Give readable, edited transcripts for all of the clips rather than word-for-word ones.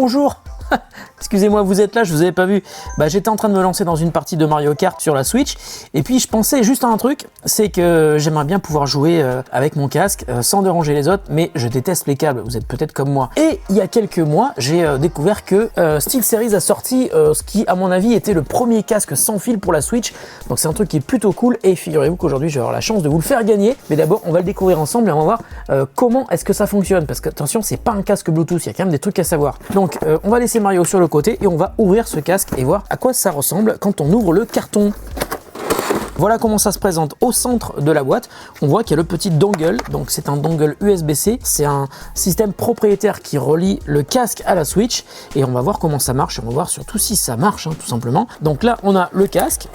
Bonjour. Excusez-moi, vous êtes là, je vous avais pas vu. J'étais en train de me lancer dans une partie de Mario Kart sur la Switch et puis je pensais juste à un truc, c'est que j'aimerais bien pouvoir jouer avec mon casque sans déranger les autres, mais je déteste les câbles, vous êtes peut-être comme moi. Et il y a quelques mois, j'ai découvert que SteelSeries a sorti ce qui, à mon avis, était le premier casque sans fil pour la Switch. Donc c'est un truc qui est plutôt cool et figurez-vous qu'aujourd'hui, je vais avoir la chance de vous le faire gagner. Mais d'abord, on va le découvrir ensemble et on va voir comment est-ce que ça fonctionne. Parce que attention, c'est pas un casque Bluetooth, il y a quand même des trucs à savoir. Donc on va laisser Mario sur le côté et on va ouvrir ce casque et voir à quoi ça ressemble quand on ouvre le carton. Voilà comment ça se présente au centre de la boîte. On voit qu'il y a le petit dongle, donc c'est un dongle USB-C. C'est un système propriétaire qui relie le casque à la Switch et on va voir comment ça marche. On va voir surtout si ça marche, tout simplement. Donc là, on a le casque.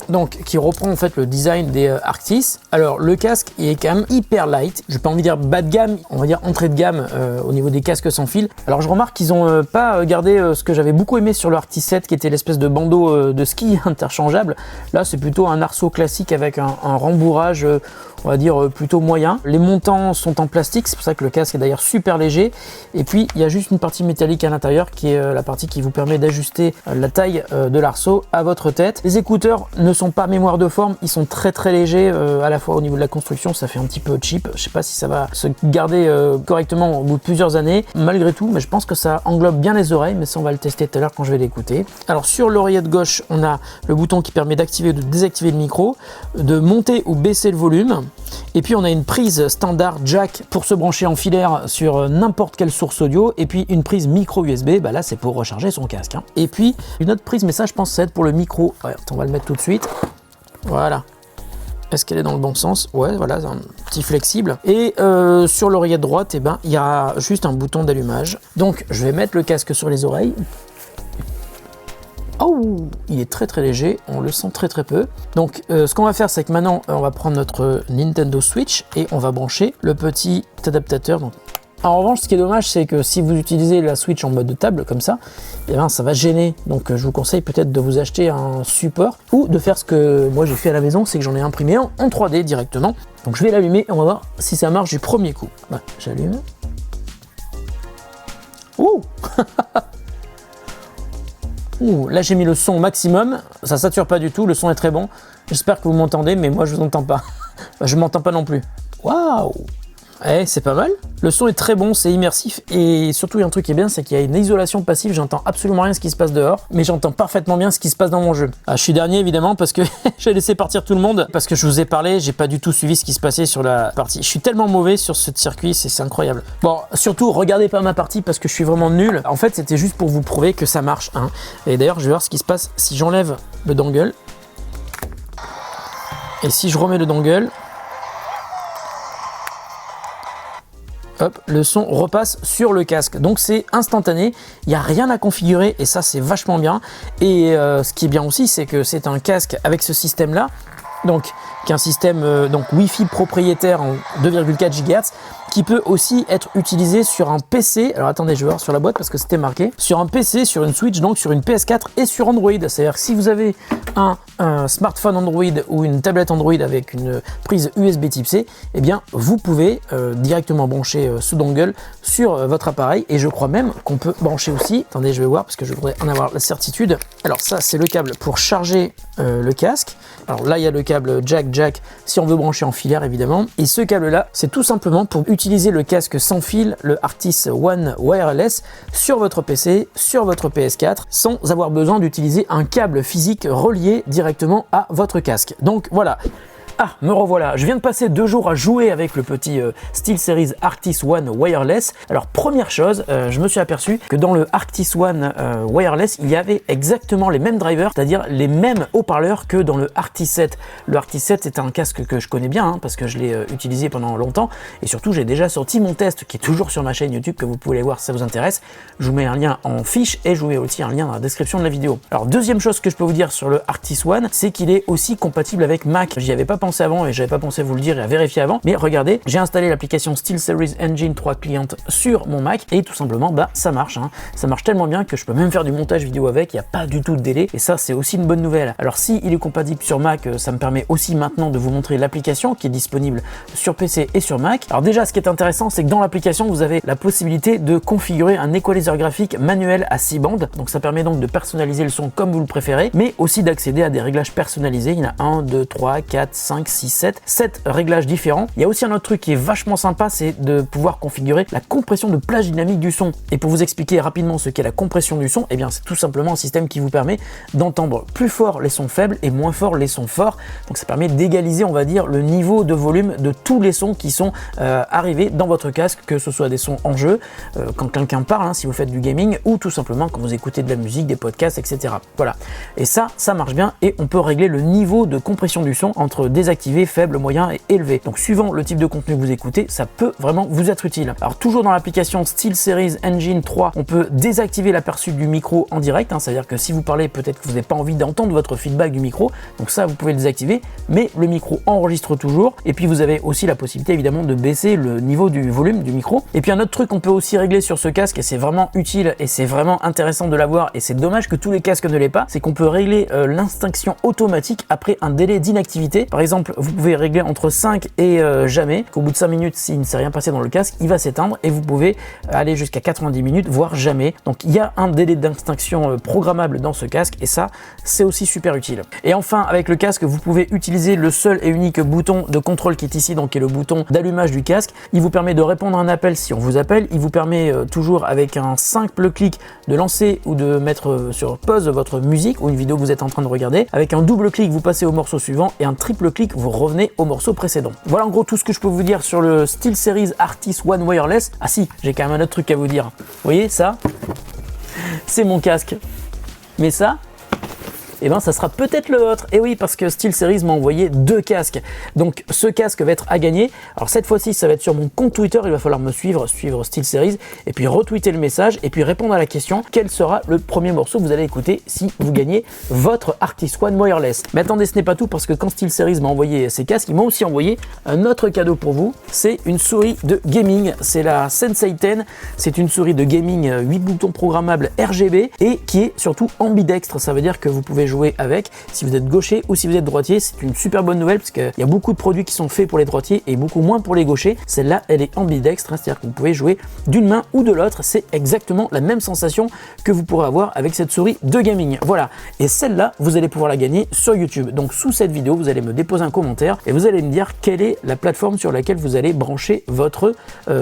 Donc, qui reprend en fait le design des Arctis. Alors le casque il est quand même hyper light, j'ai pas envie de dire bas de gamme, on va dire entrée de gamme au niveau des casques sans fil. Alors je remarque qu'ils ont pas gardé ce que j'avais beaucoup aimé sur le Arctis 7 qui était l'espèce de bandeau de ski interchangeable. Là c'est plutôt un arceau classique avec un rembourrage on va dire plutôt moyen. Les montants sont en plastique, c'est pour ça que le casque est d'ailleurs super léger. Et puis il y a juste une partie métallique à l'intérieur qui est la partie qui vous permet d'ajuster la taille de l'arceau à votre tête. Les écouteurs ne sont pas mémoire de forme, ils sont très légers à la fois au niveau de la construction, ça fait un petit peu cheap. Je sais pas si ça va se garder correctement au bout de plusieurs années malgré tout, mais je pense que ça englobe bien les oreilles, mais ça on va le tester tout à l'heure quand je vais l'écouter. Alors sur l'oreillette gauche, on a le bouton qui permet d'activer ou de désactiver le micro, de monter ou baisser le volume. Et puis on a une prise standard jack pour se brancher en filaire sur n'importe quelle source audio et puis une prise micro USB, là c'est pour recharger son casque. Et puis une autre prise, mais ça je pense que ça va être pour le micro. Ouais, on va le mettre tout de suite. Voilà. Est-ce qu'elle est dans le bon sens? Ouais, voilà, c'est un petit flexible. Et sur l'oreillette droite, il y a juste un bouton d'allumage. Donc je vais mettre le casque sur les oreilles. Oh, il est très léger, on le sent très peu. Donc ce qu'on va faire, c'est que maintenant on va prendre notre Nintendo Switch et on va brancher le petit adaptateur. Donc, en revanche, ce qui est dommage, c'est que si vous utilisez la Switch en mode de table comme ça, ça va gêner. Donc je vous conseille peut-être de vous acheter un support ou de faire ce que moi j'ai fait à la maison, c'est que j'en ai imprimé en 3D directement. Donc je vais l'allumer et on va voir si ça marche du premier coup. J'allume. Ouh. Ouh, là j'ai mis le son au maximum, ça sature pas du tout, le son est très bon. J'espère que vous m'entendez, mais moi je vous entends pas. Je m'entends pas non plus. Waouh! C'est pas mal. Le son est très bon, c'est immersif et surtout il y a un truc qui est bien, c'est qu'il y a une isolation passive. J'entends absolument rien ce qui se passe dehors, mais j'entends parfaitement bien ce qui se passe dans mon jeu. Je suis dernier évidemment parce que j'ai laissé partir tout le monde parce que je vous ai parlé, j'ai pas du tout suivi ce qui se passait sur la partie. Je suis tellement mauvais sur ce circuit, c'est incroyable. Bon, surtout regardez pas ma partie parce que je suis vraiment nul. En fait, c'était juste pour vous prouver que ça marche. Et d'ailleurs, je vais voir ce qui se passe si j'enlève le dongle et si je remets le dongle. Hop, le son repasse sur le casque, donc c'est instantané, il n'y a rien à configurer et ça c'est vachement bien. Et ce qui est bien aussi, c'est que c'est un casque avec ce système là, donc qui est un système Wi-Fi propriétaire en 2,4 GHz qui peut aussi être utilisé sur un PC. Alors attendez, je vais voir sur la boîte parce que c'était marqué sur un PC, sur une Switch, donc sur une PS4 et sur Android. C'est-à-dire que si vous avez un smartphone Android ou une tablette Android avec une prise USB type C, vous pouvez directement brancher ce dongle sur votre appareil et je crois même qu'on peut brancher aussi, attendez je vais voir parce que je voudrais en avoir la certitude. Alors ça c'est le câble pour charger le casque. Alors là il y a le câble jack si on veut brancher en filaire évidemment, et ce câble là c'est tout simplement pour utiliser le casque sans fil, le Arctis One Wireless sur votre PC, sur votre PS4 sans avoir besoin d'utiliser un câble physique relié directement à votre casque. Donc voilà. Ah, me revoilà. Je viens de passer 2 jours à jouer avec le petit SteelSeries Arctis One Wireless. Alors première chose, je me suis aperçu que dans le Arctis One Wireless, il y avait exactement les mêmes drivers, c'est-à-dire les mêmes haut-parleurs que dans le Arctis 7. Le Arctis 7, c'est un casque que je connais bien parce que je l'ai utilisé pendant longtemps et surtout j'ai déjà sorti mon test qui est toujours sur ma chaîne YouTube que vous pouvez aller voir si ça vous intéresse. Je vous mets un lien en fiche et je vous mets aussi un lien dans la description de la vidéo. Alors deuxième chose que je peux vous dire sur le Arctis One, c'est qu'il est aussi compatible avec Mac. J'y avais pas pensé pensé avant et j'avais pas pensé à vous le dire et à vérifier avant, mais regardez, j'ai installé l'application SteelSeries Engine 3 Client sur mon Mac et tout simplement ça marche, hein. Ça marche tellement bien que je peux même faire du montage vidéo avec, il n'y a pas du tout de délai et ça c'est aussi une bonne nouvelle. Alors si il est compatible sur Mac, ça me permet aussi maintenant de vous montrer l'application qui est disponible sur PC et sur Mac. Alors déjà ce qui est intéressant, c'est que dans l'application vous avez la possibilité de configurer un équaliseur graphique manuel à 6 bandes, donc ça permet donc de personnaliser le son comme vous le préférez, mais aussi d'accéder à des réglages personnalisés. Il y en a 1, 2, 3, 4, 5, 6, 7 réglages différents. Il y a aussi un autre truc qui est vachement sympa, c'est de pouvoir configurer la compression de plage dynamique du son. Et pour vous expliquer rapidement ce qu'est la compression du son, eh bien c'est tout simplement un système qui vous permet d'entendre plus fort les sons faibles et moins fort les sons forts. Donc ça permet d'égaliser, on va dire, le niveau de volume de tous les sons qui sont arrivés dans votre casque, que ce soit des sons en jeu, quand quelqu'un parle, hein, si vous faites du gaming, ou tout simplement quand vous écoutez de la musique, des podcasts, etc. Voilà. Et ça marche bien et on peut régler le niveau de compression du son entre désactivé, faible, moyen et élevé. Donc suivant le type de contenu que vous écoutez, ça peut vraiment vous être utile. Alors toujours dans l'application SteelSeries Engine 3, on peut désactiver l'aperçu du micro en direct, hein, c'est-à-dire que si vous parlez, peut-être que vous n'avez pas envie d'entendre votre feedback du micro, donc ça vous pouvez le désactiver, mais le micro enregistre toujours. Et puis vous avez aussi la possibilité évidemment de baisser le niveau du volume du micro. Et puis un autre truc qu'on peut aussi régler sur ce casque, et c'est vraiment utile et c'est vraiment intéressant de l'avoir, et c'est dommage que tous les casques ne l'aient pas, c'est qu'on peut régler l'extinction automatique après un délai d'inactivité. Par exemple, vous pouvez régler entre 5 et jamais, qu'au bout de 5 minutes, s'il ne s'est rien passé dans le casque, il va s'éteindre, et vous pouvez aller jusqu'à 90 minutes, voire jamais. Donc il y a un délai d'extinction programmable dans ce casque, et ça, c'est aussi super utile. Et enfin, avec le casque, vous pouvez utiliser le seul et unique bouton de contrôle qui est ici, donc qui est le bouton d'allumage du casque. Il vous permet de répondre à un appel si on vous appelle, il vous permet toujours avec un simple clic de lancer ou de mettre sur pause votre musique ou une vidéo que vous êtes en train de regarder. Avec un double clic, vous passez au morceau suivant, et un triple clic, vous revenez au morceau précédent. Voilà en gros tout ce que je peux vous dire sur le SteelSeries Arctis One Wireless. Ah si, j'ai quand même un autre truc à vous dire. Vous voyez ça? C'est mon casque. Mais ça, et ben ça sera peut-être le vôtre. Et oui, parce que SteelSeries m'a envoyé 2 casques. Donc ce casque va être à gagner. Alors cette fois-ci, ça va être sur mon compte Twitter. Il va falloir me suivre SteelSeries, et puis retweeter le message, et puis répondre à la question: quel sera le premier morceau que vous allez écouter si vous gagnez votre Arctis One Wireless. Mais attendez, ce n'est pas tout, parce que quand SteelSeries m'a envoyé ces casques, ils m'ont aussi envoyé un autre cadeau pour vous. C'est une souris de gaming. C'est la Sensei 10. C'est une souris de gaming 8 boutons programmables RGB, et qui est surtout ambidextre. Ça veut dire que vous pouvez jouer avec si vous êtes gaucher ou si vous êtes droitier. C'est une super bonne nouvelle, parce qu'il y a beaucoup de produits qui sont faits pour les droitiers et beaucoup moins pour les gauchers. Celle-là, elle est ambidextre, hein, c'est-à-dire que vous pouvez jouer d'une main ou de l'autre. C'est exactement la même sensation que vous pourrez avoir avec cette souris de gaming. Voilà. Et celle-là, vous allez pouvoir la gagner sur YouTube. Donc sous cette vidéo, vous allez me déposer un commentaire et vous allez me dire quelle est la plateforme sur laquelle vous allez brancher votre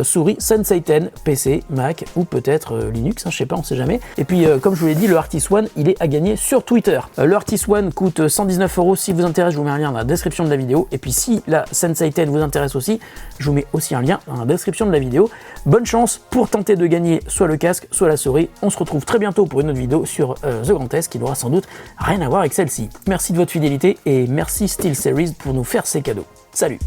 souris Sensei 10, PC, Mac ou peut-être Linux, hein, je sais pas, on sait jamais. Et puis comme je vous l'ai dit, le Arctis One, il est à gagner sur Twitter. Le Arctis One coûte 119 €. Si vous intéresse, je vous mets un lien dans la description de la vidéo. Et puis si la Sensei 10 vous intéresse aussi, je vous mets aussi un lien dans la description de la vidéo. Bonne chance pour tenter de gagner soit le casque, soit la souris. On se retrouve très bientôt pour une autre vidéo sur The Grand S qui n'aura sans doute rien à voir avec celle-ci. Merci de votre fidélité et merci SteelSeries pour nous faire ces cadeaux. Salut!